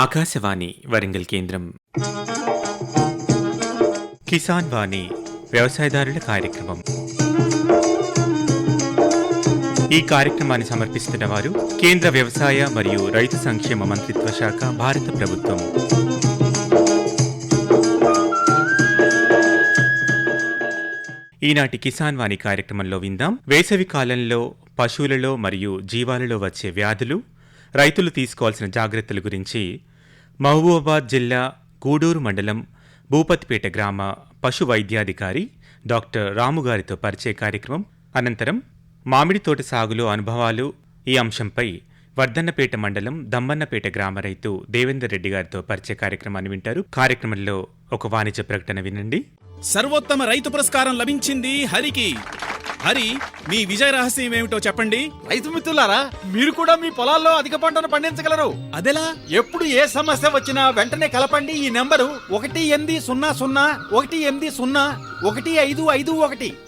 ఆకాశవాణి వరంగల్ కేంద్రం. కిసాన్ వాణి వ్యవసాయదారుల కార్యక్రమం. ఈ కార్యక్రమాన్ని సమర్పిస్తున్న వారు కేంద్ర వ్యవసాయ మరియు రైతు సంక్షేమ మంత్రిత్వ శాఖ, భారత ప్రభుత్వం. ఈనాటి కిసాన్ వాణి కార్యక్రమంలో విందాం. వేసవి కాలంలో పశువులలో మరియు జీవాలలో వచ్చే వ్యాధులు, రైతులు తీసుకోవాల్సిన జాగ్రత్తల గురించి మహబూబాబాద్ జిల్లా గూడూరు మండలం భూపతిపేట గ్రామ పశు వైద్యాధికారి డాక్టర్ రాముగారితో పరిచయ కార్యక్రమం. అనంతరం మామిడి తోట సాగులో అనుభవాలు, ఈ అంశంపై వర్ధన్నపేట మండలం దమ్మన్నపేట గ్రామ రైతు దేవేందర్ రెడ్డి గారితో పరిచయ కార్యక్రమాన్ని వింటారు. కార్యక్రమంలో ఒక వాణిజ్య ప్రకటన వినండి. సర్వోత్తమ రైతు పురస్కారం లభించింది హరికి. హరి, మీ విజయ రహస్యం ఏమిటో చెప్పండి. రైతు మిత్రులారా, మీరు కూడా మీ పొలాల్లో అధిక పంటను పండించగలరు. అదెలా? ఎప్పుడు ఏ సమస్య వచ్చినా వెంటనే కలపండి ఈ నెంబరు 1800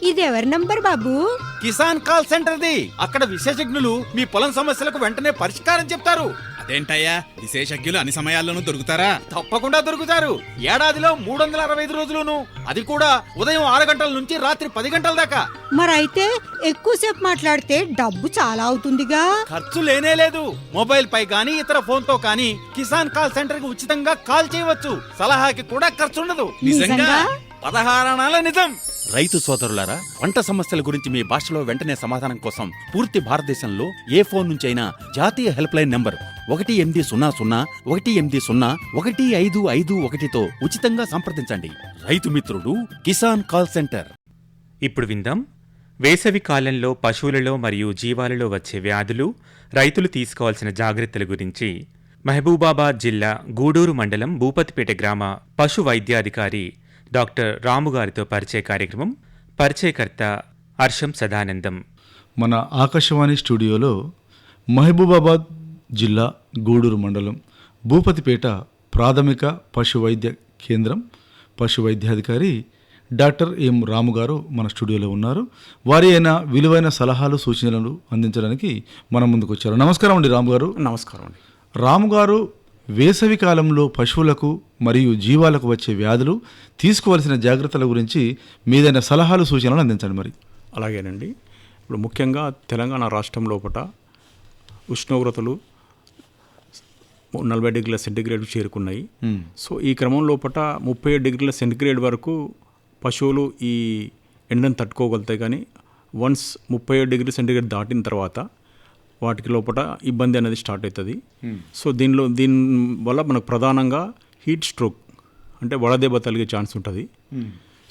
ఇది ఎవరి నంబర్ బాబు? కిసాన్ కాల్ సెంటర్ది. అక్కడ విశేషజ్ఞులు మీ పొలం సమస్యలకు వెంటనే పరిష్కారం చెప్తారు. అదేంటయ్యా, విశేషజ్ఞులు అన్ని సమయాల్లోనూ దొరుకుతారా? తప్పకుండా దొరుకుతారు. ఏడాదిలో 365 రోజులును, అది కూడా ఉదయం 6 గంటల నుంచి రాత్రి 10 గంటల దాకా. మరైతే ఎక్కువసేపు మాట్లాడితే డబ్బు చాలా అవుతుందిగా. ఖర్చు లేనే లేదు. మొబైల్ పై గానీ ఇతర ఫోన్ తో కానీ కిసాన్ కాల్ సెంటర్ కి ఉచితంగా కాల్ చేయవచ్చు. సలహాకి కూడా ఖర్చు ఉండదు. నిజంగా? 16 అణాల నిజం. రైతు సోదరులారా, పంట సమస్యల గురించి మీ భాషలో వెంటనే సమాధానం కోసం పూర్తి భారతదేశంలో ఏ ఫోన్ నుంచి అయినా జాతీయ హెల్ప్ లైన్ నంబర్ 1800-11800-1551తో ఉచితంగా సంప్రదించండి. రైతు మిత్రుడు కిసాన్ కాల్ సెంటర్. ఇప్పుడు విందాం. వేసవి కాలంలో పశువులలో మరియు జీవాలలో వచ్చే వ్యాధులు, రైతులు తీసుకోవాల్సిన జాగ్రత్తల గురించి మహబూబాబాద్ జిల్లా గూడూరు మండలం భూపతిపేట గ్రామ పశు వైద్యాధికారి డాక్టర్ రాముగారితో పరిచయ కార్యక్రమం. పరిచయకర్త హర్షం సదానందం. మన ఆకాశవాణి స్టూడియోలో మహబూబాబాద్ జిల్లా గూడూరు మండలం భూపతిపేట ప్రాథమిక పశు వైద్య కేంద్రం పశు వైద్యాధికారి డాక్టర్ ఎం రాము గారు మన స్టూడియోలో ఉన్నారు. వారి అయిన విలువైన సలహాలు, సూచనలు అందించడానికి మన ముందుకు వచ్చారు. నమస్కారం అండి రాము గారు. నమస్కారం అండి. రాము గారు, వేసవి కాలంలో పశువులకు మరియు జీవాలకు వచ్చే వ్యాధులు, తీసుకోవాల్సిన జాగ్రత్తల గురించి మీదైన సలహాలు, సూచనలు అందించండి. మరి అలాగేనండి. ఇప్పుడు ముఖ్యంగా తెలంగాణ రాష్ట్రం లోపల ఉష్ణోగ్రతలు 40 డిగ్రీల సెంటీగ్రేడ్ చేరుకున్నాయి. సో ఈ క్రమం లోపల 37 డిగ్రీల సెంటీగ్రేడ్ వరకు పశువులు ఈ ఎండను తట్టుకోగలుగుతాయి. కానీ వన్స్ 37 డిగ్రీ సెంటీగ్రేడ్ దాటిన తర్వాత వాటికి లోపల ఇబ్బంది అనేది స్టార్ట్ అవుతుంది. సో దీని వల్ల మనకు ప్రధానంగా హీట్ స్ట్రోక్ అంటే వడదెబ్బ తగిలే ఛాన్స్ ఉంటుంది.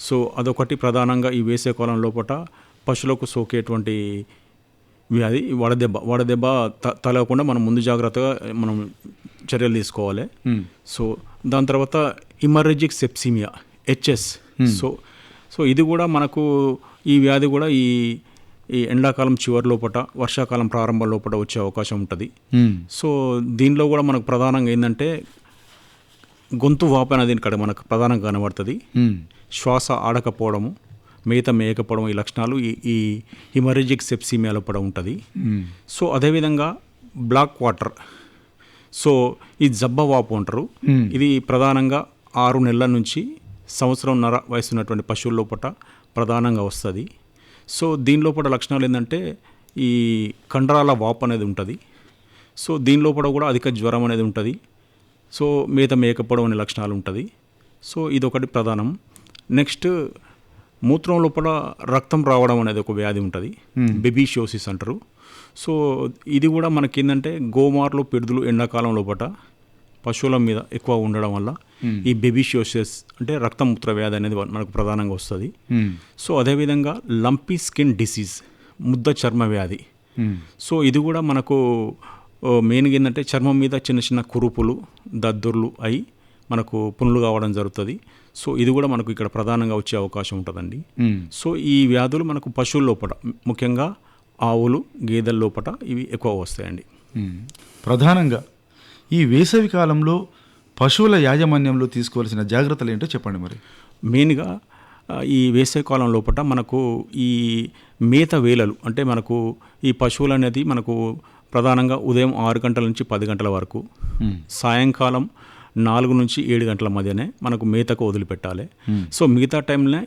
సో అదొకటి ప్రధానంగా ఈ వేసవికాలం లోపల పశువులకు సోకేటువంటి వ్యాధి వడదెబ్బ తగలకుండా మనం ముందు జాగ్రత్తగా మనం చర్యలు తీసుకోవాలి. సో దాని తర్వాత ఇమర్జిక్ సెప్సిమియా HS. సో ఇది కూడా మనకు ఈ వ్యాధి కూడా ఈ ఎండాకాలం చివరి లోపల, వర్షాకాలం ప్రారంభం లోపల వచ్చే అవకాశం ఉంటుంది. సో దీనిలో కూడా మనకు ప్రధానంగా ఏంటంటే గొంతు వాపు అనేది ఇక్కడ మనకు ప్రధానంగా కనబడుతుంది. శ్వాస ఆడకపోవడము, మేత మేయకపోవడం, ఈ లక్షణాలు ఈ హిమరేజిక్ సెప్సిమియా లోపల ఉంటుంది. సో అదేవిధంగా బ్లాక్ వాటర్, సో ఈ జబ్బ వాపు అంటారు. ఇది ప్రధానంగా 6 నెలల నుంచి సంవత్సరంన్నర వయసు ఉన్నటువంటి పశువుల లోపల ప్రధానంగా వస్తుంది. సో దీని లోపల లక్షణాలు ఏంటంటే ఈ కండరాల వాపు అనేది ఉంటుంది. సో దీని లోపల కూడా అధిక జ్వరం అనేది ఉంటుంది. సో మేత మేయకపోవడం అనే లక్షణాలు ఉంటుంది. సో ఇదొకటి ప్రధానం. నెక్స్ట్ మూత్రం లోపల రక్తం రావడం అనేది ఒక వ్యాధి ఉంటుంది, బెబీషియోసిస్ అంటారు. సో ఇది కూడా మనకి ఏంటంటే గోమార్లు, పిడుదలు ఎండాకాలం లోపల పశువుల మీద ఎక్కువ ఉండడం వల్ల ఈ బెబీషియోసిస్ అంటే రక్తమూత్ర వ్యాధి అనేది మనకు ప్రధానంగా వస్తుంది. సో అదేవిధంగా లంపీ స్కిన్ డిసీజ్, ముద్ద చర్మ వ్యాధి. సో ఇది కూడా మనకు మెయిన్గా ఏంటంటే చర్మం మీద చిన్న చిన్న కురుపులు, దద్దుర్లు అయి మనకు పుండ్లు కావడం జరుగుతుంది. సో ఇది కూడా మనకు ఇక్కడ ప్రధానంగా వచ్చే అవకాశం ఉంటుందండి. సో ఈ వ్యాధులు మనకు పశువుల లోపల, ముఖ్యంగా ఆవులు, గేదెల లోపల ఇవి ఎక్కువ వస్తాయండి. ప్రధానంగా ఈ వేసవి కాలంలో పశువుల యాజమాన్యంలో తీసుకోవాల్సిన జాగ్రత్తలు ఏంటో చెప్పండి. మరి మెయిన్గా ఈ వేసవికాలం లోపల మనకు ఈ మేత వేలలు అంటే మనకు ఈ పశువులు అనేది మనకు ప్రధానంగా ఉదయం 6 గంటల నుంచి 10 గంటల వరకు, సాయంకాలం 4 నుంచి 7 గంటల మధ్యనే మనకు మేతకు వదిలిపెట్టాలి. సో మిగతా టైంలో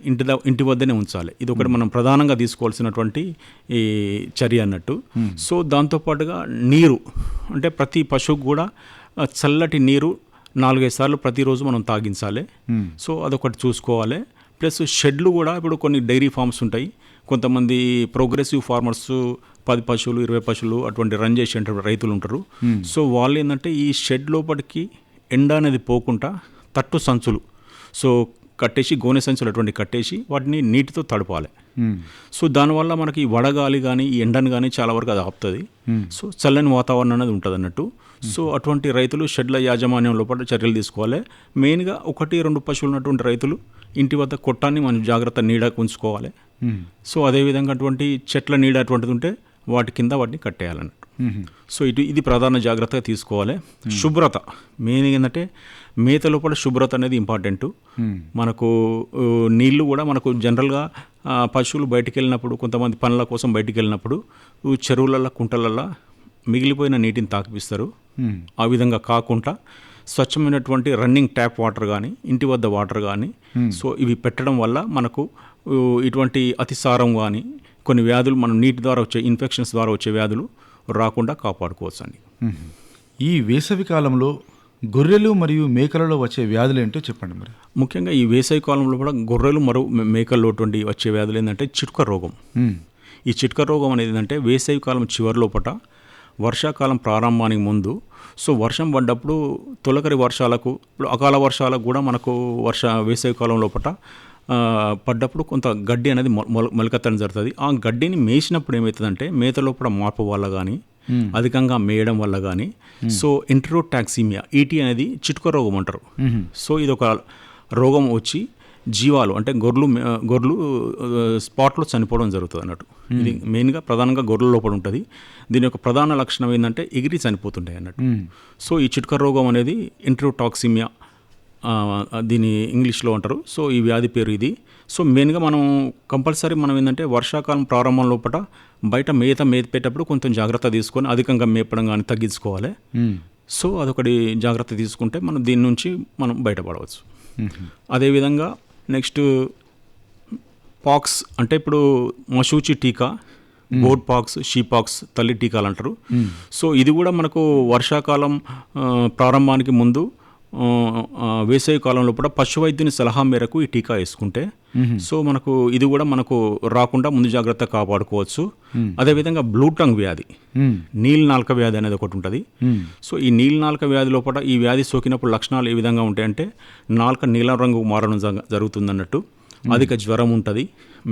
ఇంటి వద్దనే ఉంచాలి. ఇది ఒకటి మనం ప్రధానంగా తీసుకోవాల్సినటువంటి ఈ చర్య అన్నట్టు. సో దాంతోపాటుగా నీరు, అంటే ప్రతి పశువుకు కూడా చల్లటి నీరు 4-5 సార్లు ప్రతిరోజు మనం తాగించాలి. సో అదొకటి చూసుకోవాలి. ప్లస్ షెడ్లు కూడా ఇప్పుడు కొన్ని డైరీ ఫార్మ్స్ ఉంటాయి, కొంతమంది ప్రోగ్రెసివ్ ఫార్మర్స్ 10 పశువులు 20 పశువులు అటువంటి రన్ చేసే రైతులు ఉంటారు. సో వాళ్ళు ఏంటంటే ఈ షెడ్ లోపలికి ఎండ అనేది పోకుండా తట్టు సంచులు సో కట్టేసి, గోనె సంచులు అటువంటి కట్టేసి వాటిని నీటితో తడపాలి. సో దానివల్ల మనకి వడగాలి కానీ ఈ ఎండను కానీ చాలా వరకు అది ఆపుతుంది. సో చల్లని వాతావరణం అనేది ఉంటుంది అన్నట్టు. సో అటువంటి రైతులు షెడ్ల యాజమాన్యం లోపల చర్యలు తీసుకోవాలి. మెయిన్గా 1-2 పశువులు ఉన్నటువంటి రైతులు ఇంటి వద్ద కొట్టాన్ని మనం జాగ్రత్త నీడకు ఉంచుకోవాలి. సో అదేవిధంగా అటువంటి చెట్ల నీడ అటువంటిది ఉంటే వాటి కింద వాటిని కట్టేయాలన్నట్టు. సో ఇది ప్రధాన జాగ్రత్తగా తీసుకోవాలి. శుభ్రత మెయిన్ ఏంటంటే మేత లోపల శుభ్రత అనేది ఇంపార్టెంట్. మనకు నీళ్లు కూడా మనకు జనరల్గా పశువులు బయటికి వెళ్ళినప్పుడు, కొంతమంది పనుల కోసం బయటికి వెళ్ళినప్పుడు చెరువులలో కుంటలలో మిగిలిపోయిన నీటిని తాకిపిస్తారు. ఆ విధంగా కాకుండా స్వచ్ఛమైనటువంటి రన్నింగ్ ట్యాప్ వాటర్ కానీ, ఇంటి వద్ద వాటర్ కానీ, సో ఇవి పెట్టడం వల్ల మనకు ఇటువంటి అతిసారం కానీ కొన్ని వ్యాధులు, మనం నీటి ద్వారా వచ్చే ఇన్ఫెక్షన్స్ ద్వారా వచ్చే వ్యాధులు రాకుండా కాపాడుకోవచ్చు అండి. ఈ వేసవి కాలంలో గొర్రెలు మరియు మేకలలో వచ్చే వ్యాధులు ఏంటో చెప్పండి మరి. ముఖ్యంగా ఈ వేసవి కాలంలో కూడా గొర్రెలు మరియు మేకల్లో వచ్చే వ్యాధులు ఏంటంటే చిట్క రోగం. ఈ చిట్క రోగం అనేది ఏంటంటే వేసవి కాలం చివరి లోపట, వర్షాకాలం ప్రారంభానికి ముందు, సో వర్షం పడ్డప్పుడు తొలకరి వర్షాలకు, ఇప్పుడు అకాల వర్షాలకు కూడా మనకు వేసవి కాలం లోపట పడ్డప్పుడు కొంత గడ్డి అనేది మొలకెత్తడం జరుగుతుంది. ఆ గడ్డిని మేసినప్పుడు ఏమవుతుందంటే మేత లోపల మార్పు వల్ల కానీ, అధికంగా మేయడం వల్ల కానీ, సో ఎంటెరోటాక్సిమియా ఈటీ అనేది చిట్క రోగం అంటారు. సో ఇది ఒక రోగం వచ్చి జీవాలు అంటే గొర్రెలు స్పాట్లో చనిపోవడం జరుగుతుంది అన్నట్టు. ఇది మెయిన్గా ప్రధానంగా గొర్రెల లోపల ఉంటుంది. దీని యొక్క ప్రధాన లక్షణం ఏంటంటే ఎగిరి చనిపోతుంటాయి అన్నట్టు. సో ఈ చిట్క రోగం అనేది ఎంటెరోటాక్సిమియా దీని ఇంగ్లీష్లో అంటారు. సో ఈ వ్యాధి పేరు ఇది. సో మెయిన్గా మనం కంపల్సరీ మనం ఏంటంటే వర్షాకాలం ప్రారంభం లోపల బయట మేత పెట్టేటప్పుడు కొంచెం జాగ్రత్త తీసుకొని అధికంగా మేపడం కానీ తగ్గించుకోవాలి. సో అదొకటి జాగ్రత్త తీసుకుంటే మనం దీని నుంచి మనం బయటపడవచ్చు. అదేవిధంగా నెక్స్ట్ పాక్స్ అంటే ఇప్పుడు మశూచి టీకా, బోర్డ్ పాక్స్, షీపాక్స్, తల్లి టీకాలు అంటారు. సో ఇది కూడా మనకు వర్షాకాలం ప్రారంభానికి ముందు వేసవి కాలంలో కూడా పశు వైద్యుని సలహా మేరకు ఈ టీకా వేసుకుంటే సో మనకు ఇది కూడా మనకు రాకుండా ముందు జాగ్రత్త కాపాడుకోవచ్చు. అదేవిధంగా బ్లూ టంగ్ వ్యాధి, నీలినాలుక వ్యాధి అనేది ఒకటి ఉంటుంది. సో ఈ నీలినాలుక వ్యాధి లోపల ఈ వ్యాధి సోకినప్పుడు లక్షణాలు ఏ విధంగా ఉంటాయంటే నాలుక నీలం రంగు మారడం జరుగుతుంది అన్నట్టు, అధిక జ్వరం ఉంటుంది.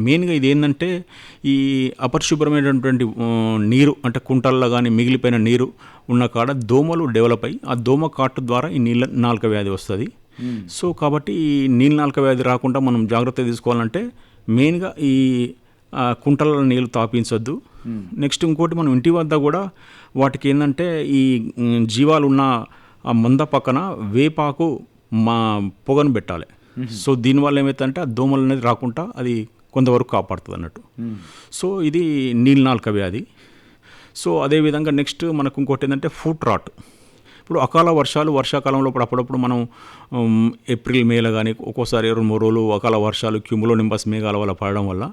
మెయిన్గా ఇది ఏంటంటే ఈ అపరిశుభ్రమైనటువంటి నీరు అంటే కుంటల్లో కానీ మిగిలిపోయిన నీరు ఉన్న కాడ దోమలు డెవలప్ అయ్యి ఆ దోమ కాటు ద్వారా ఈ నీలినాలుక వ్యాధి వస్తుంది. సో కాబట్టి ఈ నీలినాలుక వ్యాధి రాకుండా మనం జాగ్రత్త తీసుకోవాలంటే మెయిన్గా ఈ కుంటల నీళ్ళు తాపించొద్దు. నెక్స్ట్ ఇంకోటి మనం ఇంటి వద్ద కూడా వాటికి ఏంటంటే ఈ జీవాలు ఉన్న ఆ మంద పక్కన వేపాకు పొగను పెట్టాలి. సో దీనివల్ల ఏమవుతుందంటే ఆ దోమలు అనేది రాకుండా అది కొంతవరకు కాపాడుతుంది అన్నట్టు. సో ఇది నీలినాలుక వ్యాధి. సో అదేవిధంగా నెక్స్ట్ మనకు ఇంకోటి ఏంటంటే ఫుట్ రాట్. ఇప్పుడు అకాల వర్షాలు వర్షాకాలంలో అప్పుడప్పుడు మనం ఏప్రిల్ మేలో కానీ ఒక్కోసారి 2-3 రోజులు అకాల వర్షాలు క్యూములోనింబస్ మేఘాల వల్ల పడడం వల్ల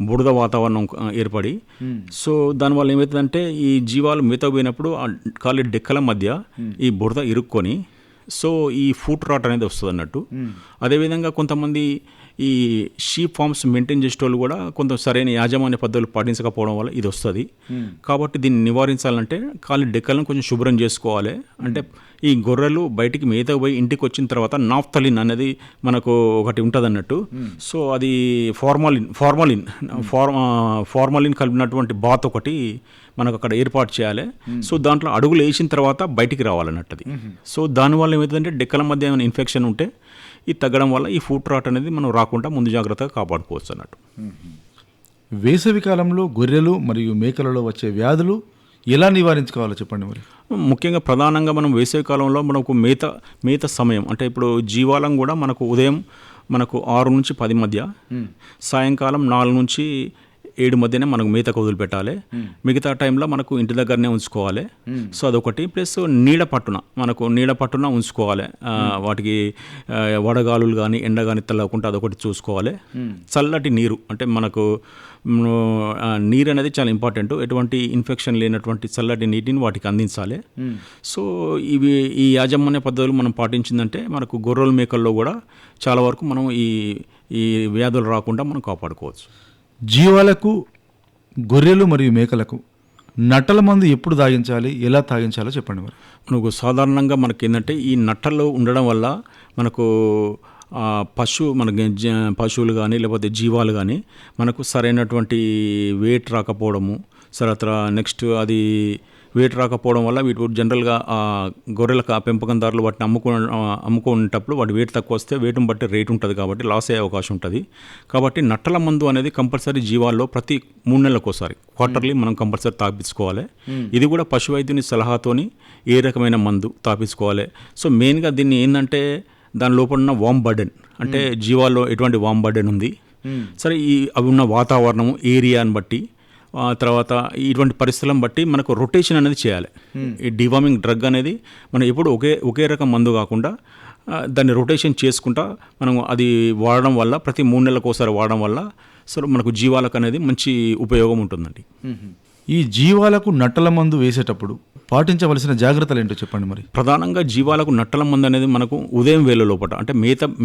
బురద వాతావరణం ఏర్పడి సో దానివల్ల ఏమవుతుందంటే ఈ జీవాలు మేత పోయినప్పుడు ఆ కాలి డెక్కల మధ్య ఈ బురద ఇరుక్కొని సో ఈ ఫుట్ రాట్ అనేది వస్తుంది అన్నట్టు. అదేవిధంగా కొంతమంది ఈ షీప్ ఫార్మ్స్ మెయింటైన్ చేసేటోళ్ళు కూడా కొంత సరైన యాజమాన్య పద్ధతులు పాటించకపోవడం వల్ల ఇది వస్తుంది. కాబట్టి దీన్ని నివారించాలంటే కాలి డెక్కలను కొంచెం శుభ్రం చేసుకోవాలి. అంటే ఈ గొర్రెలు బయటికి మేత పోయి ఇంటికి వచ్చిన తర్వాత నాఫ్థలిన్ అనేది మనకు ఒకటి ఉంటుంది అన్నట్టు. సో అది ఫార్మాలిన్ కలిపినటువంటి బాత్ ఒకటి మనకు అక్కడ ఏర్పాటు చేయాలి. సో దాంట్లో అడుగులు వేసిన తర్వాత బయటికి రావాలన్నట్టు అది. సో దానివల్ల ఏమవుతుందంటే డెక్కల మధ్య ఏమైనా ఇన్ఫెక్షన్ ఉంటే ఇది తగ్గడం వల్ల ఈ ఫుట్ రాట్ అనేది మనం రాకుండా ముందు జాగ్రత్తగా కాపాడుకోవచ్చు అన్నట్టు. వేసవి కాలంలో గొర్రెలు మరియు మేకలలో వచ్చే వ్యాధులు ఎలా నివారించుకోవాలో చెప్పండి మరి. ముఖ్యంగా ప్రధానంగా మనం వేసవి కాలంలో మనకు మేత సమయం అంటే ఇప్పుడు జీవాలం కూడా మనకు ఉదయం మనకు 6 నుంచి 10 మధ్య, సాయంకాలం 4 నుంచి 7 మధ్యనే మనకు మేతకు వదిలిపెట్టాలి. మిగతా టైంలో మనకు ఇంటి దగ్గరనే ఉంచుకోవాలి. సో అదొకటి. ప్లస్ నీడ పట్టున ఉంచుకోవాలి. వాటికి వడగాలులు కానీ ఎండ కానీ తగ్గకుండా అదొకటి చూసుకోవాలి. చల్లటి నీరు అంటే మనకు నీరు అనేది చాలా ఇంపార్టెంట్. ఎటువంటి ఇన్ఫెక్షన్ లేనటువంటి చల్లటి నీటిని వాటికి అందించాలి. సో ఈ యాజమాన్య పద్ధతులు మనం పాటించిందంటే మనకు గొర్రెల మేకల్లో కూడా చాలా వరకు మనం ఈ వ్యాధులు రాకుండా మనం కాపాడుకోవచ్చు. జీవాలకు, గొర్రెలు మరియు మేకలకు నట్టల మందు ఎప్పుడు తాగించాలి, ఎలా తాగించాలో చెప్పండి మరి. మనకు సాధారణంగా మనకి ఏంటంటే ఈ నట్టలు ఉండడం వల్ల మనకు పశువులు కానీ లేకపోతే జీవాలు కానీ మనకు సరైనటువంటి వెయిట్ రాకపోవడము, నెక్స్ట్ అది వెయిట్ రాకపోవడం వల్ల వీటి జనరల్గా గొర్రెలకు పెంపకందారులు వాటిని అమ్ముకునేటప్పుడు వాటి వెయిట్ తక్కువ వస్తే వెయిట్ని బట్టి రేట్ ఉంటుంది కాబట్టి లాస్ అయ్యే అవకాశం ఉంటుంది. కాబట్టి నట్టల మందు అనేది కంపల్సరీ జీవాల్లో ప్రతి 3 నెలలకోసారి క్వార్టర్లీ మనం కంపల్సరీ తాపించుకోవాలి. ఇది కూడా పశు వైద్యుని సలహాతోని ఏ రకమైన మందు తాపించుకోవాలి. సో మెయిన్గా దీన్ని ఏంటంటే దాని లోపల ఉన్న వామ్ బర్డెన్ అంటే జీవాల్లో ఎటువంటి వామ్ బర్డెన్ ఉంది, సరే అవి ఉన్న వాతావరణము ఏరియాని బట్టి తర్వాత ఇటువంటి పరిస్థితులను బట్టి మనకు రొటేషన్ అనేది చేయాలి. ఈ డివార్మింగ్ డ్రగ్ అనేది మనం ఎప్పుడు ఒకే రకం మందు కాకుండా దాన్ని రొటేషన్ చేసుకుంటా మనం అది వాడడం వల్ల ప్రతి 3 నెలలకు ఒకసారి వాడడం వల్ల సో మనకు జీవాలకు అనేది మంచి ఉపయోగం ఉంటుందండి. ఈ జీవాలకు నట్టల మందు వేసేటప్పుడు పాటించవలసిన జాగ్రత్తలు ఏంటో చెప్పండి మరి. ప్రధానంగా జీవాలకు నట్టల మందు అనేది మనకు ఉదయం వేళ లోపల అంటే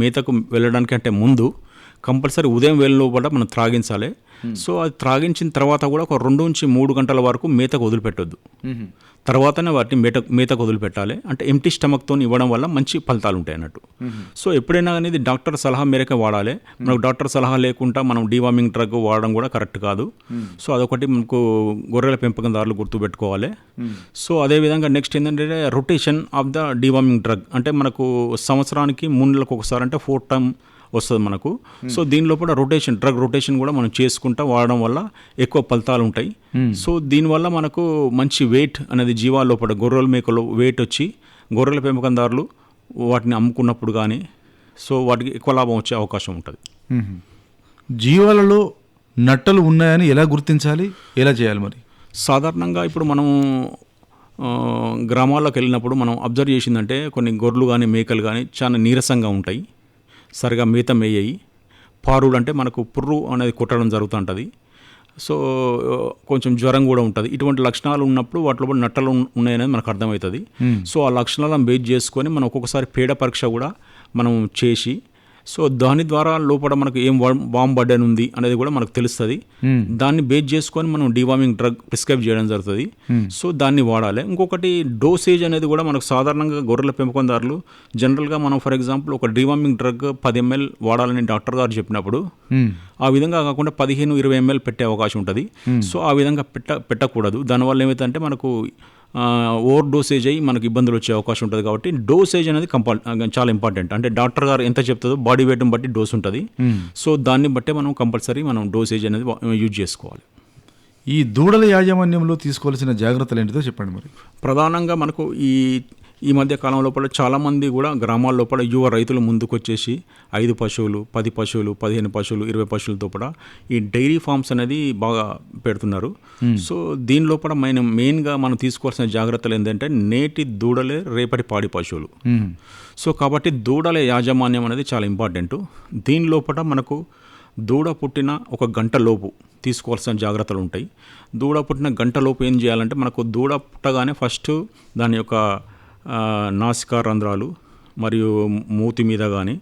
మేతకు వెళ్ళడానికి అంటే ముందు కంపల్సరీ ఉదయం వేళ లోపల మనం త్రాగించాలి. సో అది త్రాగించిన తర్వాత కూడా ఒక 2 నుంచి 3 గంటల వరకు మేతకు వదిలిపెట్టొద్దు. తర్వాతనే వాటిని మేతకు వదిలిపెట్టాలి. అంటే ఎంటీ స్టమక్తో ఇవ్వడం వల్ల మంచి ఫలితాలు ఉంటాయి అన్నట్టు. సో ఎప్పుడైనా అనేది డాక్టర్ సలహా మేరకే వాడాలి. మనకు డాక్టర్ సలహా లేకుండా మనం డివార్మింగ్ డ్రగ్ వాడడం కూడా కరెక్ట్ కాదు. సో అదొకటి మనకు గొర్రెల పెంపకందారులు గుర్తుపెట్టుకోవాలి. సో అదేవిధంగా నెక్స్ట్ ఏంటంటే rotation of the deworming drug అంటే మనకు సంవత్సరానికి 3 నెలలకు ఒకసారి అంటే 4 టైమ్ వస్తుంది మనకు. సో దీనిలో కూడా డ్రగ్ రొటేషన్ కూడా మనం చేసుకుంటా వాడడం వల్ల ఎక్కువ ఫలితాలు ఉంటాయి. సో దీనివల్ల మనకు మంచి వెయిట్ అనేది జీవాల లోపల గొర్రెల మేకలు వెయిట్ వచ్చి గొర్రెల పెంపకందారులు వాటిని అమ్ముకున్నప్పుడు కానీ సో వాటికి ఎక్కువ లాభం వచ్చే అవకాశం ఉంటుంది. జీవాలలో నట్టలు ఉన్నాయని ఎలా గుర్తించాలి, ఎలా చేయాలి మరి? సాధారణంగా ఇప్పుడు మనం గ్రామాల్లోకి వెళ్ళినప్పుడు మనం అబ్జర్వ్ చేసిందంటే కొన్ని గొర్రెలు కానీ మేకలు కానీ చాలా నీరసంగా ఉంటాయి, సరిగా మేత మేయ్యాయి, పారుడు అంటే మనకు పుర్రు అనేది కొట్టడం జరుగుతుంటుంది. సో కొంచెం జ్వరం కూడా ఉంటుంది. ఇటువంటి లక్షణాలు ఉన్నప్పుడు వాటిలో నట్టలు ఉన్నాయనేది మనకు అర్థమవుతుంది. సో ఆ లక్షణాలను బేస్ చేసుకొని మనం ఒక్కొక్కసారి పేడ పరీక్ష కూడా మనం చేసి సో దాని ద్వారా లోపల మనకు ఏం వామ్ బర్డెన్ ఉంది అనేది కూడా మనకు తెలుస్తుంది. దాన్ని బేస్ చేసుకొని మనం డివార్మింగ్ డ్రగ్ ప్రిస్క్రైబ్ చేయడం జరుగుతుంది. సో దాన్ని వాడాలి. ఇంకొకటి డోసేజ్ అనేది కూడా మనకు సాధారణంగా గొర్రెల పెంపకందారులు జనరల్గా మనం ఫర్ ఎగ్జాంపుల్ ఒక డివార్మింగ్ డ్రగ్ 10 ml వాడాలని డాక్టర్ గారు చెప్పినప్పుడు ఆ విధంగా కాకుండా 15-20 ml పెట్టే అవకాశం ఉంటుంది. సో ఆ విధంగా పెట్టకూడదు. దానివల్ల ఏమైతే మనకు ఓవర్ డోసేజ్ అయ్యి మనకు ఇబ్బందులు వచ్చే అవకాశం ఉంటుంది. కాబట్టి డోసేజ్ అనేది చాలా ఇంపార్టెంట్. అంటే డాక్టర్ గారు ఎంత చెప్తుందో బాడీ వెయిట్ని బట్టి డోస్ ఉంటుంది. సో దాన్ని బట్టే మనం కంపల్సరీ మనం డోసేజ్ అనేది యూజ్ చేసుకోవాలి. ఈ దూడల యాజమాన్యంలో తీసుకోవాల్సిన జాగ్రత్తలు ఏంటిదో చెప్పండి మరి. ప్రధానంగా మనకు ఈ మధ్య కాలం లోపల చాలామంది కూడా గ్రామాల లోపల యువ రైతులు ముందుకు వచ్చేసి 5 పశువులు 10 పశువులు 15 పశువులు 20 పశువులతో కూడా ఈ డైరీ ఫార్మ్స్ అనేది బాగా పెడుతున్నారు. సో దీని లోపల మెయిన్గా మనం తీసుకోవాల్సిన జాగ్రత్తలు ఏంటంటే నేటి దూడలే రేపటి పాడి పశువులు. సో కాబట్టి దూడల యాజమాన్యం అనేది చాలా ఇంపార్టెంట్. దీని లోపల మనకు దూడ పుట్టిన 1 గంట లోపు తీసుకోవాల్సిన జాగ్రత్తలు ఉంటాయి. దూడ పుట్టిన గంట లోపు ఏం చేయాలంటే మనకు దూడ పుట్టగానే ఫస్ట్ దాని యొక్క నాసికా రంధ్రాలు మరియు మూతి మీద కానీ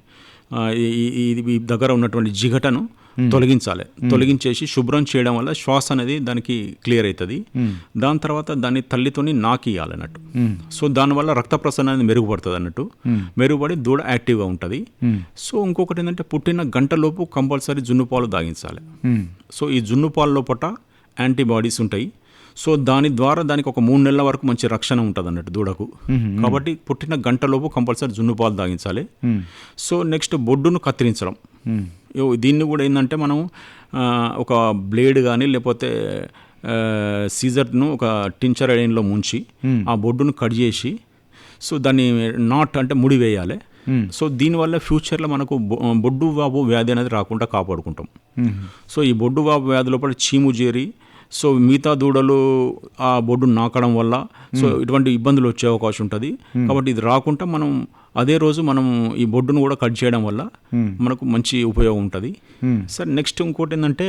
ఈ దగ్గర ఉన్నటువంటి జిగటను తొలగించాలి. తొలగించేసి శుభ్రం చేయడం వల్ల శ్వాస అనేది దానికి క్లియర్ అవుతుంది. దాని తర్వాత దాన్ని తల్లితోని నాకియాలన్నట్టు. సో దానివల్ల రక్త ప్రసరణ అనేది మెరుగుపడుతుంది అన్నట్టు. మెరుగుపడి దూడ యాక్టివ్గా ఉంటుంది. సో ఇంకొకటి ఏంటంటే పుట్టిన గంట లోపు కంపల్సరీ జున్ను పాలు తాగించాలి. సో ఈ జున్ను పాలు లోపల యాంటీబాడీస్ ఉంటాయి. సో దాని ద్వారా దానికి ఒక 3 నెలల వరకు మంచి రక్షణ ఉంటుంది అన్నట్టు దూడకు. కాబట్టి పుట్టిన గంటలోపు కంపల్సరీ జున్ను పాలు తాగించాలి. సో నెక్స్ట్ బొడ్డును కత్తిరించడం. దీన్ని కూడా ఏంటంటే మనం ఒక బ్లేడ్ కానీ లేకపోతే సీజర్ను ఒక టించర్ ఐరన్లో ముంచి ఆ బొడ్డును కట్ చేసి సో దాన్ని నాట్ అంటే ముడి వేయాలి. సో దీనివల్ల ఫ్యూచర్లో మనకు బొడ్డు వాపు వ్యాధి అనేది రాకుండా కాపాడుకుంటాం. సో ఈ బొడ్డు వాపు వ్యాధి లోపల చీము చేరి సో మిగతా దూడలు ఆ బొడ్డు నాకడం వల్ల సో ఇటువంటి ఇబ్బందులు వచ్చే అవకాశం ఉంటుంది. కాబట్టి ఇది రాకుండా మనం అదే రోజు మనం ఈ బొడ్డును కూడా కట్ చేయడం వల్ల మనకు మంచి ఉపయోగం ఉంటుంది. సార్ నెక్స్ట్ ఇంకోటి ఏంటంటే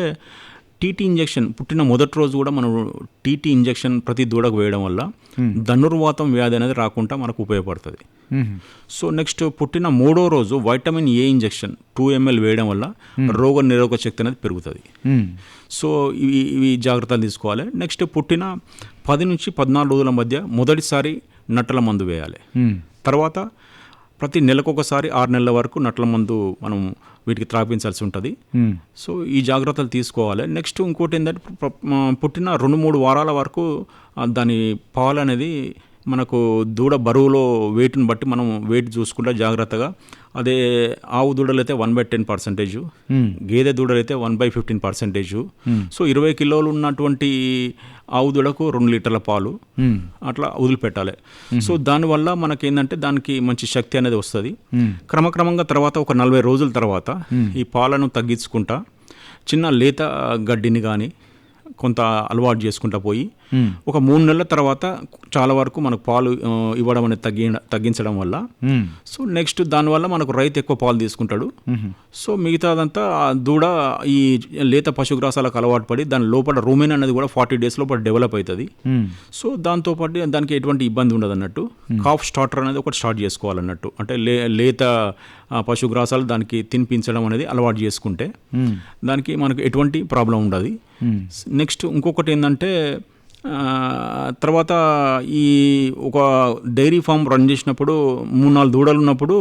టీటీ ఇంజెక్షన్ పుట్టిన మొదటి రోజు కూడా మనం టీటీ ఇంజెక్షన్ ప్రతి దూడకు వేయడం వల్ల ధనుర్వాతం వ్యాధి అనేది రాకుండా మనకు ఉపయోగపడుతుంది. సో నెక్స్ట్ పుట్టిన 3వ రోజు వైటమిన్ ఏ ఇంజెక్షన్ 2 ml వేయడం వల్ల రోగ నిరోధక శక్తి అనేది పెరుగుతుంది. సో ఇవి జాగ్రత్తలు తీసుకోవాలి. నెక్స్ట్ పుట్టిన 10 నుంచి 14 రోజుల మధ్య మొదటిసారి నట్టల మందు వేయాలి. తర్వాత ప్రతి నెలకొకసారి 6 నెలల వరకు నట్ల మందు మనం వీటికి త్రాపించాల్సి ఉంటుంది. సో ఈ జాగ్రత్తలు తీసుకోవాలి. నెక్స్ట్ ఇంకోటి ఏంటంటే పుట్టిన 2-3 వారాల వరకు దాని పాలు అనేది మనకు దూడ బరువులో వెయిట్ని బట్టి మనం వెయిట్ చూసుకుంటే జాగ్రత్తగా, అదే ఆవు దూడలు అయితే 1/10%, గేదె దూడలు అయితే 1/15%. సో 20 కిలోలు ఉన్నటువంటి ఆవు దూడకు 2 లీటర్ల పాలు అట్లా వదిలిపెట్టాలి. సో దానివల్ల మనకేంటంటే దానికి మంచి శక్తి అనేది వస్తుంది. క్రమక్రమంగా తర్వాత ఒక 40 రోజుల తర్వాత ఈ పాలను తగ్గించుకుంటా చిన్న లేత గడ్డిని కానీ కొంత అలవాటు చేసుకుంటా పోయి ఒక 3 నెలల తర్వాత చాలా వరకు మనకు పాలు ఇవ్వడం అనేది తగ్గించడం వల్ల సో నెక్స్ట్ దానివల్ల మనకు రైతు ఎక్కువ పాలు తీసుకుంటాడు. సో మిగతాదంతా ఆ దూడ ఈ లేత పశుగ్రాసాలకు అలవాటు పడి దాని లోపల రూమెన్ అనేది కూడా 40 days లోపల డెవలప్ అవుతుంది. సో దాంతోపాటు దానికి ఎటువంటి ఇబ్బంది ఉండదు అన్నట్టు. కాఫ్ స్టార్టర్ అనేది ఒకటి స్టార్ట్ చేసుకోవాలన్నట్టు. అంటే లేత పశుగ్రాసాలు దానికి తినిపించడం అనేది అలవాటు చేసుకుంటే దానికి మనకు ఎటువంటి ప్రాబ్లం ఉండదు. నెక్స్ట్ ఇంకొకటి ఏంటంటే తర్వాత ఈ ఒక డైరీ ఫామ్ రన్ చేసినప్పుడు 3-4 దూడలు ఉన్నప్పుడు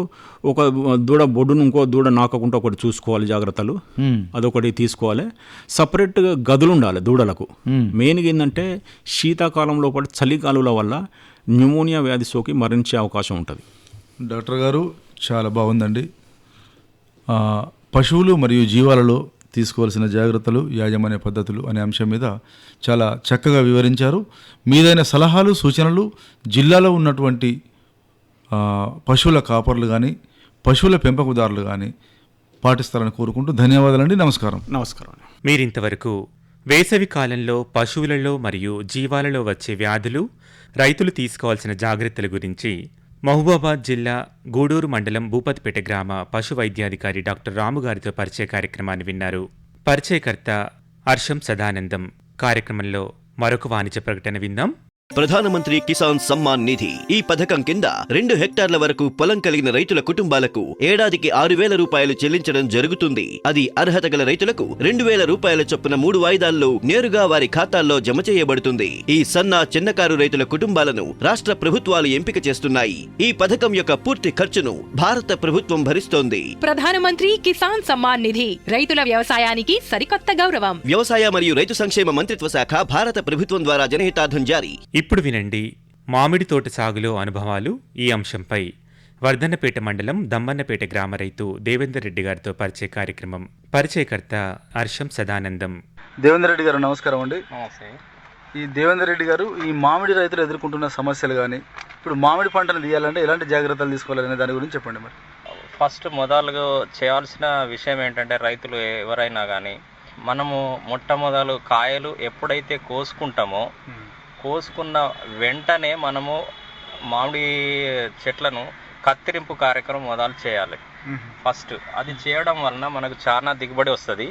ఒక దూడ బొడ్డును ఇంకో దూడ నాకకుండా ఒకటి చూసుకోవాలి, జాగ్రత్తలు అదొకటి తీసుకోవాలి. సపరేట్గా గదులు ఉండాలి దూడలకు. మెయిన్గా ఏంటంటే శీతాకాలంలో పాటు చలిగాలుల వల్ల న్యూమోనియా వ్యాధి సోకి మరణించే అవకాశం ఉంటుంది. డాక్టర్ గారు చాలా బాగుందండి. పశువులు మరియు జీవాలలో తీసుకోవాల్సిన జాగ్రత్తలు, యాజమాన్య పద్ధతులు అనే అంశం మీద చాలా చక్కగా వివరించారు. మీదైన సలహాలు, సూచనలు జిల్లాలో ఉన్నటువంటి పశువుల కాపర్లు కానీ పశువుల పెంపకదారులు కానీ పాటిస్తారని కోరుకుంటూ ధన్యవాదాలండి. నమస్కారం. నమస్కారం. మీరింతవరకు వేసవి కాలంలో పశువులలో మరియు జీవాలలో వచ్చే వ్యాధులు, రైతులు తీసుకోవాల్సిన జాగ్రత్తల గురించి మహబూబాబాద్ జిల్లా గూడూరు మండలం భూపతిపేట గ్రామ పశు వైద్యాధికారి డాక్టర్ రాము గారితో పరిచయ కార్యక్రమాన్ని విన్నారు. పరిచయకర్త హర్షం సదానందం. కార్యక్రమంలో మరొక వాణిజ్య ప్రకటన విందాం. ప్రధానమంత్రి కిసాన్ సమ్మాన్ నిధి ఈ పథకం కింద 2 హెక్టార్ల వరకు పొలం కలిగిన రైతుల కుటుంబాలకు ఏడాదికి 6,000 రూపాయలు చెల్లించడం జరుగుతుంది. అది అర్హత గల రైతులకు 2,000 రూపాయల చొప్పున 3 వాయిదాల్లో నేరుగా వారి ఖాతాల్లో జమ చేయబడుతుంది. ఈ చిన్నకారు రైతుల కుటుంబాలను రాష్ట్ర ప్రభుత్వాలు ఎంపిక చేస్తున్నాయి. ఈ పథకం యొక్క పూర్తి ఖర్చును భారత ప్రభుత్వం భరిస్తోంది. ప్రధానమంత్రి కిసాన్ సమ్మాన్ నిధి రైతుల వ్యవసాయానికి సరికొత్త గౌరవం. వ్యవసాయ మరియు రైతు సంక్షేమ మంత్రిత్వ శాఖ, భారత ప్రభుత్వం ద్వారా జనహితార్థం జారీ. ఇప్పుడు వినండి మామిడి తోట సాగులో అనుభవాలు. ఈ అంశంపై వర్ధన్నపేట మండలం దమ్మన్నపేట గ్రామ రైతు దేవేందర్ రెడ్డి గారితో పరిచయ కార్యక్రమం. పరిచయకర్త హర్షం సదానందం. దేవేందర్ రెడ్డి గారు నమస్కారం అండి. ఈ దేవేందర్ రెడ్డి గారు, ఈ మామిడి రైతులు ఎదుర్కొంటున్న సమస్యలు కానీ, ఇప్పుడు మామిడి పంటను తీయాలంటే ఎలాంటి జాగ్రత్తలు తీసుకోవాలనే దాని గురించి చెప్పండి. మరి ఫస్ట్ మొదలుగా చేయాల్సిన విషయం ఏంటంటే రైతులు ఎవరైనా కానీ మనము మొట్టమొదలు కాయలు ఎప్పుడైతే కోసుకుంటామో కోసుకున్న వెంటనే మనము మామిడి చెట్లను కత్తిరింపు కార్యక్రమం మొదలు చేయాలి. ఫస్ట్ అది చేయడం వలన మనకు చాలా దిగుబడి వస్తుంది.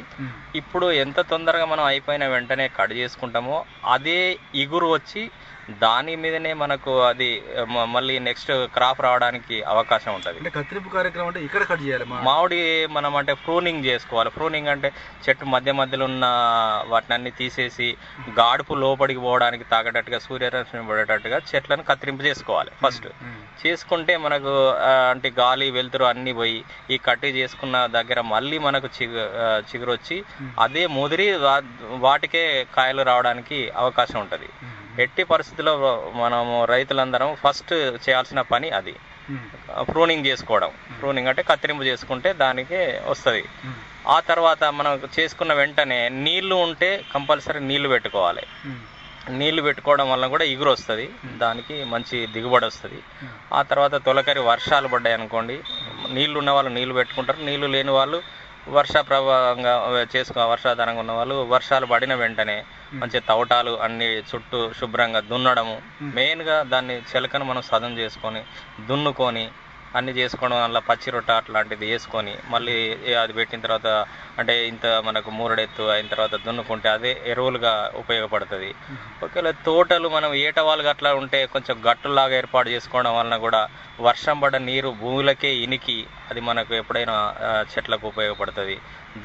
ఇప్పుడు ఎంత తొందరగా మనం అయిపోయిన వెంటనే కట్ చేసుకుంటామో అదే ఇగురు వచ్చి దాని మీదనే మనకు అది మళ్ళీ నెక్స్ట్ క్రాప్ రావడానికి అవకాశం ఉంటుంది. కత్తిరింపు కార్యక్రమం అంటే ఇక్కడ కట్ చేయాలి మామిడి మనం అంటే ప్రూనింగ్ చేసుకోవాలి. ప్రూనింగ్ అంటే చెట్టు మధ్యలో ఉన్న వాటిని అన్ని తీసేసి గాడుపు లోపలికి పోవడానికి తాగేటట్టుగా, సూర్యరశ్మి పడేటట్టుగా చెట్లను కత్తిరింపు చేసుకోవాలి. ఫస్ట్ చేసుకుంటే మనకు అంటే గాలి వెలుతురు అన్ని పోయి ఈ కట్టి చేసుకున్న దగ్గర మళ్ళీ మనకు చిగురు వచ్చి అదే ముదిరి వాటికే కాయలు రావడానికి అవకాశం ఉంటుంది. ఎట్టి పరిస్థితుల్లో మనము రైతులందరం ఫస్ట్ చేయాల్సిన పని అది ప్రూనింగ్ చేసుకోవడం. ప్రూనింగ్ అంటే కత్తిరింపు చేసుకుంటే దానికి వస్తుంది. ఆ తర్వాత మనం చేసుకున్న వెంటనే నీళ్లు ఉంటే కంపల్సరీ నీళ్లు పెట్టుకోవాలి. నీళ్లు పెట్టుకోవడం వల్ల కూడా ఇగురు వస్తుంది, దానికి మంచి దిగుబడి వస్తుంది. ఆ తర్వాత తొలకరి వర్షాలు పడ్డాయి అనుకోండి, నీళ్లు ఉన్న వాళ్ళు నీళ్లు పెట్టుకుంటారు, నీళ్లు లేని వాళ్ళు వర్షాప్రభావంగా వర్షాధారంగా ఉన్న వాళ్ళు వర్షాలు పడిన వెంటనే మంచి తవటాలు అన్ని చుట్టూ శుభ్రంగా దున్నడము, మెయిన్గా దాన్ని చిలకను మనం సదం చేసుకొని దున్నుకొని అన్ని చేసుకోవడం వల్ల పచ్చి రొట్ట అట్లాంటిది వేసుకొని మళ్ళీ అది పెట్టిన తర్వాత అంటే ఇంత మనకు మూరడెత్తు అయిన తర్వాత దున్నుకుంటే అదే ఎరువులుగా ఉపయోగపడుతుంది. ఒకవేళ తోటలు మనం ఏటవాళ్ళుగా అట్లా ఉంటే కొంచెం గట్టులాగా ఏర్పాటు చేసుకోవడం వలన కూడా వర్షం పడ్డ నీరు భూములకే ఇనికి అది మనకు ఎప్పుడైనా చెట్లకు ఉపయోగపడుతుంది.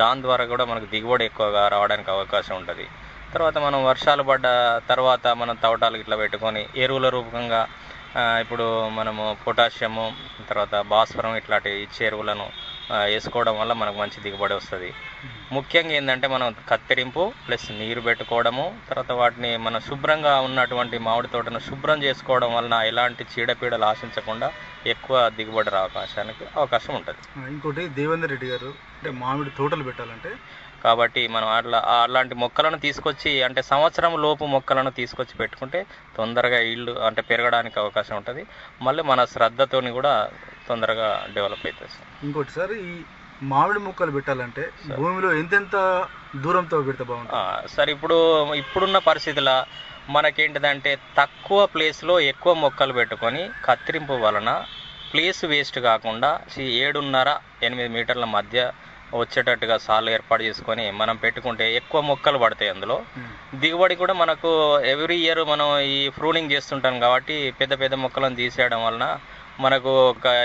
దాని ద్వారా కూడా మనకు దిగుబడి ఎక్కువగా రావడానికి అవకాశం ఉంటుంది. తర్వాత మనం వర్షాలు పడ్డ తర్వాత మనం తోటలు ఇట్లా పెట్టుకొని ఎరువుల రూపంగా ఇప్పుడు మనము పొటాషియము తర్వాత భాస్వరం ఇట్లాంటి ఇచ్చే ఎరువులను వేసుకోవడం వల్ల మనకు మంచి దిగుబడి వస్తుంది. ముఖ్యంగా ఏంటంటే మనం కత్తిరింపు ప్లస్ నీరు పెట్టుకోవడము, తర్వాత వాటిని మనం శుభ్రంగా ఉన్నటువంటి మామిడి తోటను శుభ్రం చేసుకోవడం వలన ఎలాంటి చీడపీడలు ఆశించకుండా ఎక్కువ దిగుబడి అవకాశం ఉంటుంది. ఇంకోటి దేవేందర్ రెడ్డి గారు అంటే మామిడి తోటలు పెట్టాలంటే కాబట్టి మనం అలాంటి మొక్కలను తీసుకొచ్చి అంటే సంవత్సరం లోపు మొక్కలను తీసుకొచ్చి పెట్టుకుంటే తొందరగా ఈల్డ్ అంటే పెరగడానికి అవకాశం ఉంటుంది. మళ్ళీ మన శ్రద్ధతోని కూడా తొందరగా డెవలప్ అవుతుంది. ఇంకోటి సార్, ఈ మామిడి మొక్కలు పెట్టాలంటే భూమిలో ఎంతెంత దూరంతో పెడితే బాగుంటుంది సార్? ఇప్పుడున్న పరిస్థితుల మనకేంటిదంటే తక్కువ ప్లేస్లో ఎక్కువ మొక్కలు పెట్టుకొని కత్తిరింపు వలన ప్లేస్ వేస్ట్ కాకుండా 7.5-8 మీటర్ల మధ్య వచ్చేటట్టుగా సాలు ఏర్పాటు చేసుకొని మనం పెట్టుకుంటే ఎక్కువ మొక్కలు పడతాయి. అందులో దిగుబడి కూడా మనకు ఎవ్రీ ఇయర్ మనం ఈ ప్రూనింగ్ చేస్తుంటాం కాబట్టి పెద్ద పెద్ద మొక్కలను తీసేయడం వలన మనకు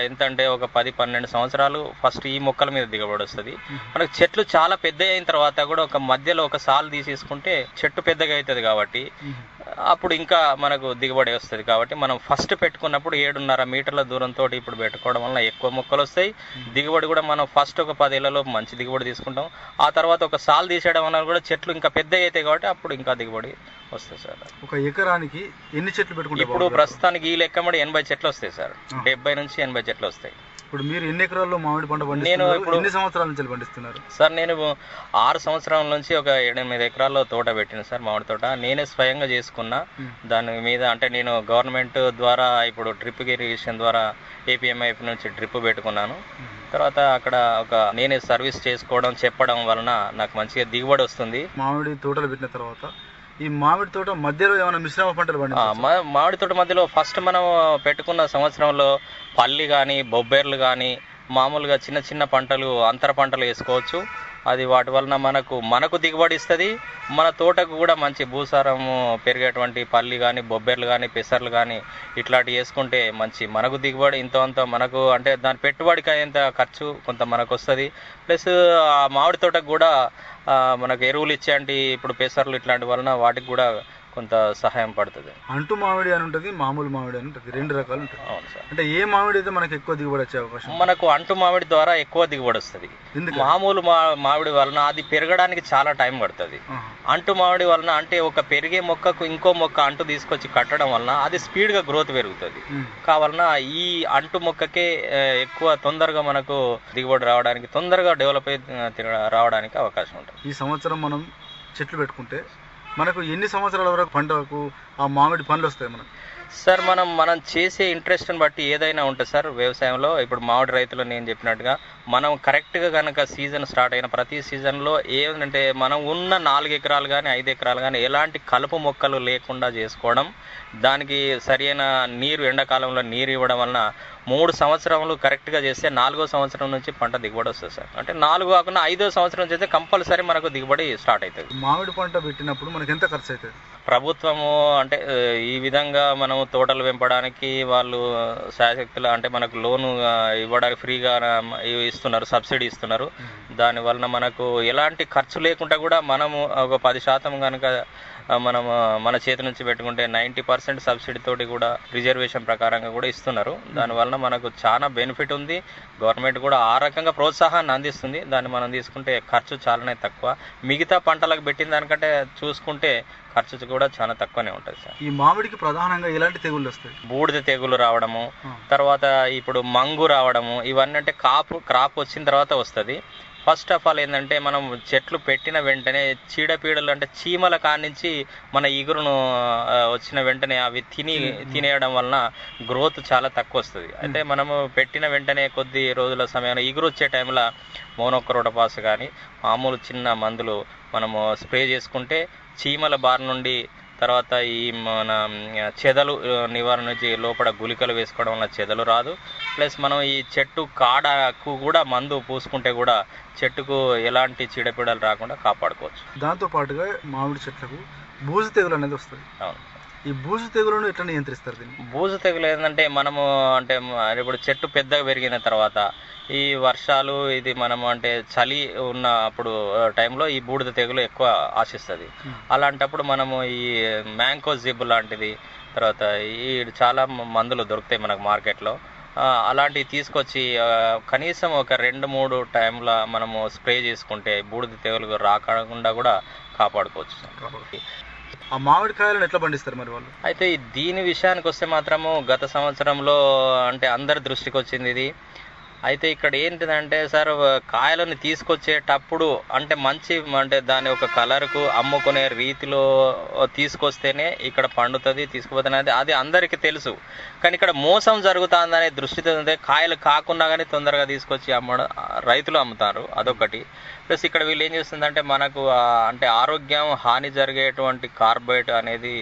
ఎంత అంటే ఒక 10-12 సంవత్సరాలు ఫస్ట్ ఈ మొక్కల మీద దిగుబడి వస్తుంది. మనకు చెట్లు చాలా పెద్ద అయిన తర్వాత కూడా ఒక మధ్యలో ఒక సాలు తీసేసుకుంటే చెట్టు పెద్దగా అవుతుంది కాబట్టి అప్పుడు ఇంకా మనకు దిగుబడి వస్తుంది. కాబట్టి మనం ఫస్ట్ పెట్టుకున్నప్పుడు 7.5 మీటర్ల దూరంతో ఇప్పుడు పెట్టుకోవడం వల్ల ఎక్కువ మొక్కలు వస్తాయి. దిగుబడి కూడా మనం ఫస్ట్ ఒక 10 ఏళ్లలో మంచి దిగుబడి తీసుకుంటాం. ఆ తర్వాత ఒక సాలు తీసేయడం వల్ల కూడా చెట్లు ఇంకా పెద్దగా అవుతాయి కాబట్టి అప్పుడు ఇంకా దిగుబడి వస్తుంది సార్. ఒక ఎకరానికి ఎన్ని చెట్లు పెట్టుకుంటే ఇప్పుడు ప్రస్తుతానికి ఈ లెక్కమడి 80 చెట్లు వస్తాయి సార్. 70 నుంచి 80 చెట్లు వస్తాయి. ఇప్పుడు మీరు ఎన్ని ఎకరాల్లో మామిడి పంట పండిస్తున్నారు? ఎన్ని సంవత్సరాల నుంచి పండిస్తున్నారు సార్? నేను 6 సంవత్సరాల నుంచి ఒక 7-8 ఎకరాల్లో తోట పెట్టిన సార్, మామిడి తోట. నేనే స్వయంగా చేసుకున్నా. దాని మీద అంటే నేను గవర్నమెంట్ ద్వారా ఇప్పుడు డ్రిప్ ఇరిగేషన్ ద్వారా APMIF నుంచి డ్రిప్ పెట్టుకున్నాను. తర్వాత అక్కడ నేనే సర్వీస్ చేసుకోవడం చెప్పడం వలన నాకు మంచిగా దిగుబడి వస్తుంది. మామిడి తోటలు పెట్టిన తర్వాత ఈ మామిడి తోట మధ్యలో ఏమైనా మిశ్రమ పంటలు మామిడి తోట మధ్యలో ఫస్ట్ మనం పెట్టుకున్న సంవత్సరంలో పల్లి కానీ బొబ్బెర్లు కానీ మామూలుగా చిన్న చిన్న పంటలు అంతర పంటలు వేసుకోవచ్చు. అది వాటి వలన మనకు దిగుబడి ఇస్తుంది. మన తోటకు కూడా మంచి భూసారము పెరిగేటువంటి పల్లి కానీ బొబ్బెర్లు కానీ పెసర్లు కానీ ఇట్లాంటివి వేసుకుంటే మంచి మనకు దిగుబడి ఇంత మనకు అంటే దాని పెట్టుబడికి అయ్యేంత ఖర్చు కొంత మనకు వస్తుంది. ప్లస్ ఆ మామిడి తోటకు కూడా మనకు ఎరువులు ఇచ్చేంటి ఇప్పుడు పెసర్లు ఇట్లాంటి వలన వాటికి కూడా కొంత సహాయం పడుతుంది. అంటు మామిడి అని ఉంటుంది, మామూలు మామిడి అని ఉంటుంది, 2 రకాలు ఉంటుంది. అవును సార్. అంటే ఏ మామిడి అయితే మనకు ఎక్కువ దిగుబడి వచ్చే అవకాశం? మనకు అంటు మామిడి ద్వారా ఎక్కువ దిగుబడి వస్తుంది. మామూలు మామిడి వలన అది పెరగడానికి చాలా టైం పడుతుంది. అంటు మామిడి వలన అంటే ఒక పెరిగే మొక్కకు ఇంకో మొక్క అంటు తీసుకొచ్చి కట్టడం వలన అది స్పీడ్గా గ్రోత్ పెరుగుతుంది. కావాలన ఈ అంటు మొక్కకే ఎక్కువ తొందరగా మనకు దిగుబడి రావడానికి తొందరగా డెవలప్ రావడానికి అవకాశం ఉంటుంది. ఈ సంవత్సరం మనం చెట్లు పెట్టుకుంటే మనకు ఎన్ని సంవత్సరాల వరకు పంటకు ఆ మామిడి పండ్లు వస్తాయి మనకు? సార్ మనం చేసే ఇంట్రెస్ట్ని బట్టి ఏదైనా ఉంటుంది సార్ వ్యవసాయంలో. ఇప్పుడు మామిడి రైతులు నేను చెప్పినట్టుగా మనం కరెక్ట్గా కనుక సీజన్ స్టార్ట్ అయిన ప్రతి సీజన్లో ఏంటంటే మనం ఉన్న 4 ఎకరాలు కానీ 5 ఎకరాలు కానీ ఎలాంటి కలుపు మొక్కలు లేకుండా చేసుకోవడం, దానికి సరైన నీరు ఎండాకాలంలో నీరు ఇవ్వడం వలన 3 సంవత్సరాలు కరెక్ట్గా చేస్తే 4వ సంవత్సరం నుంచి పంట దిగుబడి వస్తుంది సార్. అంటే 4 కాకుండా 5వ సంవత్సరం చేస్తే కంపల్సరీ మనకు దిగుబడి స్టార్ట్ అవుతుంది. మామిడి పంట పెట్టినప్పుడు మనకి ఎంత ఖర్చు అవుతుంది? ప్రభుత్వము అంటే ఈ విధంగా మనం తోటలు పెంపడానికి వాళ్ళు శాశక్తులు అంటే మనకు లోను ఇవ్వడానికి ఫ్రీగా ఇస్తున్నారు, సబ్సిడీ ఇస్తున్నారు. దానివలన మనకు ఎలాంటి ఖర్చు లేకుండా కూడా మనము ఒక 10% కనుక మన చేతి నుంచి పెట్టుకుంటే 90% సబ్సిడీ తోటి కూడా రిజర్వేషన్ ప్రకారంగా కూడా ఇస్తున్నారు. దానివలన మనకు చాలా బెనిఫిట్ ఉంది. గవర్నమెంట్ కూడా ఆ రకంగా ప్రోత్సాహాన్ని అందిస్తుంది. దాన్ని మనం తీసుకుంటే ఖర్చు చాలానే తక్కువ. మిగతా పంటలకు పెట్టిన దానికంటే చూసుకుంటే ఖర్చు కూడా చాలా తక్కువనే ఉంటుంది సార్. ఈ మామిడికి ప్రధానంగా ఎలాంటి తెగుళ్ళు వస్తాయి? బూడిద తెగులు రావడము, తర్వాత ఇప్పుడు మంగు రావడము, ఇవన్నీ అంటే క్రాప్ వచ్చిన తర్వాత వస్తుంది. ఫస్ట్ ఆఫ్ ఆల్ ఏంటంటే మనం చెట్లు పెట్టిన వెంటనే చీడపీడలు అంటే చీమల కానించి మన ఇగురును వచ్చిన వెంటనే అవి తినేయడం వలన గ్రోత్ చాలా తక్కువ వస్తుంది. అయితే మనము పెట్టిన వెంటనే కొద్ది రోజుల సమయంలో ఇగురు వచ్చే టైంలో మోనోక్రోటోఫాస్ కానీ మామూలు చిన్న మందులు మనము స్ప్రే చేసుకుంటే చీమల బారి నుండి, తర్వాత ఈ మన చెదలు నివారణ నుంచి లోపల గుళికలు వేసుకోవడం వల్ల చెదలు రాదు. ప్లస్ మనం ఈ చెట్టు కాడకు కూడా మందు పూసుకుంటే కూడా చెట్టుకు ఎలాంటి చీడపీడలు రాకుండా కాపాడుకోవచ్చు. దాంతో పాటుగా మామిడి చెట్లకు బూజు తెగులు అనేది వస్తుంది. అవును. ఈ బూజు తెగులను ఎట్లా నియంత్రిస్తారు దీన్ని? బూజు తెగులు ఏంటంటే మనము అంటే ఇప్పుడు చెట్టు పెద్దగా పెరిగిన తర్వాత ఈ వర్షాలు ఇది మనము అంటే చలి ఉన్న అప్పుడు టైంలో ఈ బూడిద తెగులు ఎక్కువ ఆశిస్తుంది. అలాంటప్పుడు మనము ఈ మ్యాంకోజిబ్ లాంటిది, తర్వాత ఈ చాలా మందులు దొరుకుతాయి మనకు మార్కెట్లో. అలాంటివి తీసుకొచ్చి కనీసం ఒక 2-3 టైంల మనము స్ప్రే చేసుకుంటే బూడిద తెగులు రాకుండా కూడా కాపాడుకోవచ్చు. ఆ మామిడికాయలను ఎట్లా పండిస్తారు మరి వాళ్ళు? అయితే దీని విషయానికి వస్తే మాత్రము గత సంవత్సరంలో అంటే అందరి దృష్టికి వచ్చింది ఇది. అయితే ఇక్కడ ఏంటిదంటే సార్, కాయలను తీసుకొచ్చేటప్పుడు అంటే మంచి అంటే దాని ఒక కలర్కు అమ్ముకునే రీతిలో తీసుకొస్తేనే ఇక్కడ పండుతుంది, తీసుకుపోతుంది, అది అందరికీ తెలుసు. కానీ ఇక్కడ మోసం జరుగుతుందనే దృష్టితో కాయలు కాకుండా కానీ తొందరగా తీసుకొచ్చి రైతులు అమ్ముతారు, అదొకటి. ప్లస్ ఇక్కడ వీళ్ళు ఏం చేస్తుందంటే మనకు అంటే ఆరోగ్యం హాని జరిగేటువంటి కార్బైడ్ అనేది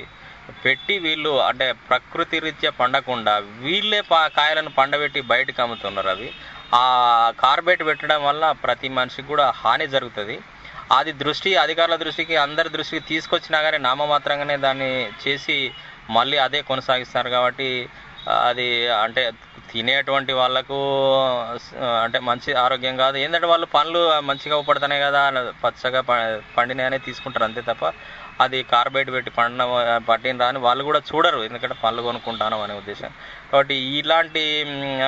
పెట్టి వీళ్ళు అంటే ప్రకృతి రీత్యా పండకుండా వీళ్ళే కాయలను పండబెట్టి బయటకు అమ్ముతున్నారు. అవి ఆ కార్బైడ్ పెట్టడం వల్ల ప్రతి మనిషికి కూడా హాని జరుగుతుంది. అది అధికారుల దృష్టికి అందరి దృష్టికి తీసుకొచ్చినా కానీ నామమాత్రంగానే దాన్ని చేసి మళ్ళీ అదే కొనసాగిస్తారు. కాబట్టి అది అంటే తినేటువంటి వాళ్ళకు అంటే మంచి ఆరోగ్యం కాదు. ఏంటంటే వాళ్ళు పండ్లు మంచిగా ఉపడుతున్నాయి కదా, పచ్చగా పండినాయనే తీసుకుంటారు అంతే తప్ప అది కార్బైడ్ పెట్టి పట్టిన రాని వాళ్ళు కూడా చూడరు, ఎందుకంటే పళ్ళు కొనుక్కుంటాను అనే ఉద్దేశం. కాబట్టి ఇలాంటి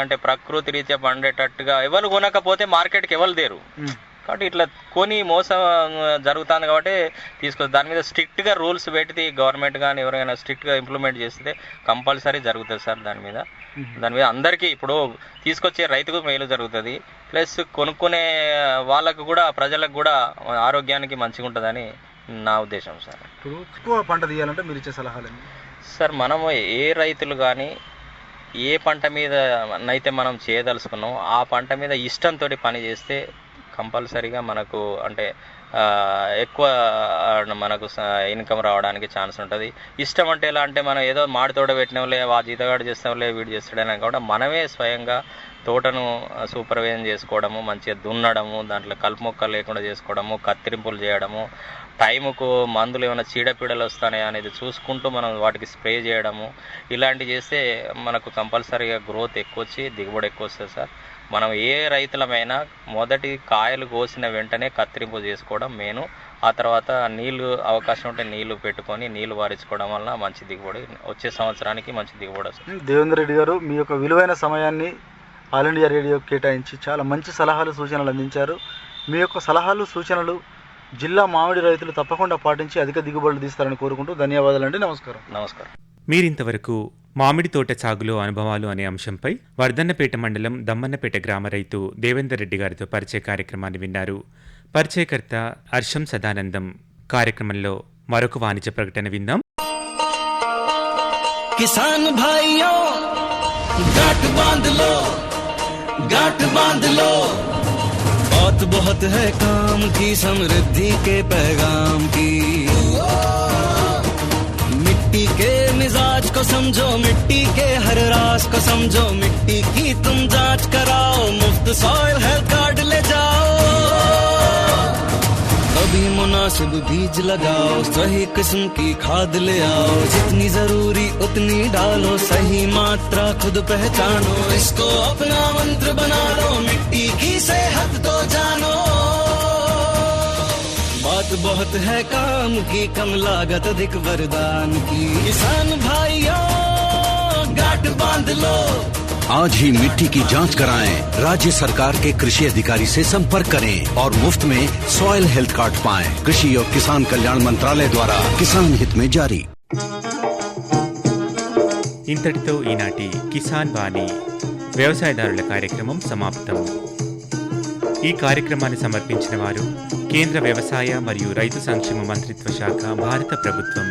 అంటే ప్రకృతి రీత్యా పండేటట్టుగా ఎవరు కొనకపోతే మార్కెట్కి ఎవరు లేరు. కాబట్టి ఇట్లా కొని మోసం జరుగుతుంది కాబట్టి దాని మీద స్ట్రిక్ట్గా రూల్స్ పెట్టి గవర్నమెంట్ కానీ ఎవరైనా స్ట్రిక్ట్గా ఇంప్లిమెంట్ చేస్తే కంపల్సరీ జరుగుతుంది సార్. దాని మీద అందరికీ ఇప్పుడు తీసుకొచ్చే రైతుకు మేలు జరుగుతుంది, ప్లస్ కొనుక్కునే వాళ్ళకు కూడా ప్రజలకు కూడా ఆరోగ్యానికి మంచిగా ఉంటుందని నా ఉద్దేశం సార్. ఇప్పుడు ఎక్కువ పంట తీయాలంటే మీరు ఇచ్చే సలహాలు సార్? మనము ఏ రైతులు కానీ ఏ పంట మీద అయితే మనం చేయదలుచుకున్నాం ఆ పంట మీద ఇష్టంతో పని చేస్తే కంపల్సరీగా మనకు అంటే ఎక్కువ మనకు ఇన్కమ్ రావడానికి ఛాన్స్ ఉంటుంది. ఇష్టం అంటే ఎలా అంటే మనం ఏదో మాడి తోట పెట్టినాంలే, జీతగాడు చేస్తాంలే, వీడు చేస్తాడని కూడా మనమే స్వయంగా తోటను సూపర్వైజన్ చేసుకోవడము, మంచిగా దున్నడము, దాంట్లో కలుపు మొక్కలు లేకుండా చేసుకోవడము, కత్తిరింపులు చేయడము, టైముకు మందులు ఏమైనా చీడపీడలు వస్తాయా అనేది చూసుకుంటూ మనం వాటికి స్ప్రే చేయడము, ఇలాంటివి చేస్తే మనకు కంపల్సరీగా గ్రోత్ ఎక్కువ వచ్చి దిగుబడి ఎక్కువ వస్తుంది సార్. మనం ఏ రైతులమైనా మొదటి కాయలు కోసిన వెంటనే కత్తిరింపు చేసుకోవడం మెయిన్. ఆ తర్వాత నీళ్లు అవకాశం ఉంటే నీళ్లు పెట్టుకొని నీళ్లు వారించుకోవడం వల్ల మంచి దిగుబడి వచ్చే సంవత్సరానికి మంచి దిగుబడి వస్తుంది. దేవేందర్ రెడ్డి గారు మీ యొక్క విలువైన సమయాన్ని ఆల్ ఇండియా రేడియో కేటాయించి చాలా మంచి సలహాలు సూచనలు అందించారు. మీ యొక్క సలహాలు సూచనలు జిల్లా మామిడి రైతులు తప్పకుండా పాటించి అధిక దిగుబడులు తీస్తారని కోరుకుంటూ ధన్యవాదాలండి. నమస్కారం. నమస్కారం. మీరింతవరకు మామిడి తోట సాగులో అనుభవాలు అనే అంశంపై వర్ధన్నపేట మండలం దమ్మన్నపేట గ్రామ రైతు దేవేందర్ రెడ్డి గారితో పరిచయ కార్యక్రమాన్ని విన్నారు. పరిచయకర్త హర్షం సదానందం. కార్యక్రమంలో మరొక వాణిజ్య ప్రకటన విందాం. కిసాన్ భాయియో गांठ बांध लो बात बहुत है काम की समृद्धि के पैगाम की मिट्टी के मिजाज को समझो मिट्टी के हर राज को समझो मिट्टी की तुम जांच कराओ मुफ्त सॉइल हेल्थ कार्ड ले जाओ कभी मुनासिब बीज लगाओ सही किस्म की खाद ले आओ जितनी जरूरी उतनी डालो सही मात्रा खुद पहचानो इसको अपना मंत्र बना लो मिट्टी की सेहत तो जानो बात बहुत है काम की कम लागत अधिक वरदान की किसान भाइयों गांठ बांध लो आज ही मिट्टी की जांच कराएं। राज्य सरकार के कृषि अधिकारी से संपर्क करें और मुफ्त में सॉइल हेल्थ कार्ड पाएं। कृषि और किसान कल्याण मंत्रालय द्वारा किसान हित में जारी। ఇంతటితో ఈనాటి కిసాన్ వాణి వ్యవసాయదారుల కార్యక్రమం సమాప్తం. ఈ కార్యక్రమాన్ని సమర్పించిన వారు కేంద్ర వ్యవసాయ మరియు రైతు సంక్షేమ మంత్రిత్వ శాఖ, భారత ప్రభుత్వం.